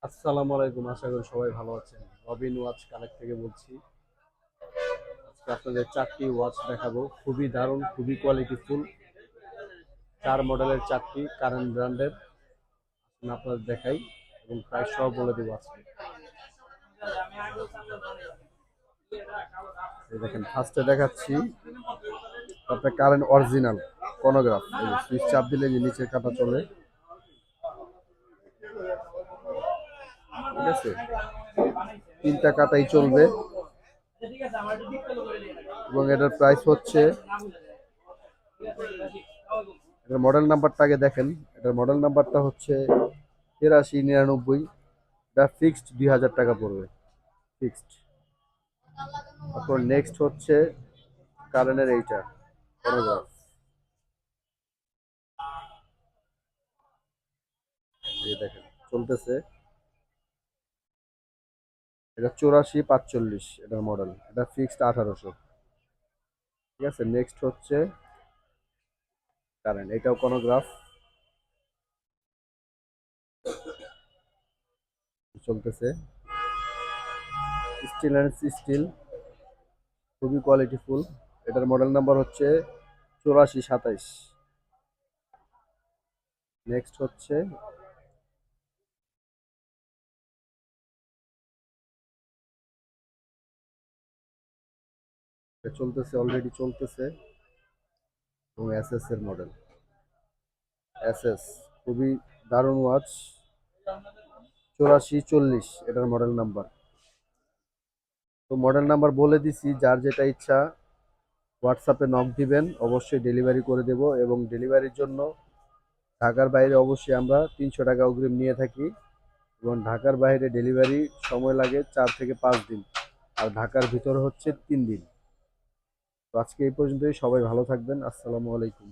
আসসালামু আলাইকুম, আশা করি সবাই ভালো আছেন। রবিন ওয়াচ কালেক্ট থেকে বলছি। আজকে আপনাদের চারটি ওয়াচ দেখাবো, খুবই দারুণ, খুবই কোয়ালিটিফুল। 4 মডেলের 4টি কারেন্ট ব্র্যান্ডের আপনাদের দেখাই এবং প্রাইস সহ বলে দেবো আজকে। এই দেখেন, ফার্স্টে দেখাচ্ছি আপনার কারেন্ট অরিজিনাল কনোগ্রাফ। এই সুইচ চাপ দিলে যে নিচের কাটা চলে, ঠিক আছে? 3টা কাটাই চলবে এবং এটার প্রাইস হচ্ছে, এটার মডেল নাম্বারটা আগে দেখেন। এটার মডেল নাম্বারটা হচ্ছে 8399। এটা ফিক্সড 2000 টাকা পড়বে, ফিক্সড। তারপর নেক্সট হচ্ছে কারেন্টের এইটা ফটোগ্রাফ। এই দেখেন চলতেছে, এটা 8445 এটার মডেল। এটা ফিক্সড 1800, ঠিক আছে? নেক্সট হচ্ছে কারেন্ট, এটাও কনোগ্রাফ, চলতেছে। স্টিল অ্যান্ড স্টিল, খুবই কোয়ালিটিফুল। এটার মডেল নাম্বার হচ্ছে 8427। নেক্সট হচ্ছে এটা চলতেছে, অলরেডি চলতেছে, এবং এসএস এর মডেল। এসএস খুবই দারুণ ওয়াচ। 8440 এটার মডেল নাম্বার। তো মডেল নাম্বার বলে দিছি, যার যেটা ইচ্ছা হোয়াটসঅ্যাপে নক দিবেন, অবশ্যই ডেলিভারি করে দেব। এবং ডেলিভারির জন্য ঢাকার বাইরে অবশ্যই আমরা 300 টাকা অগ্রিম নিয়ে থাকি, এবং ঢাকার বাইরে ডেলিভারি সময় লাগে 4 থেকে 5 দিন, আর ঢাকার ভিতরে হচ্ছে 3 দিন। তো আজকে এই পর্যন্তই, সবাই ভালো থাকবেন। আসসালামু আলাইকুম।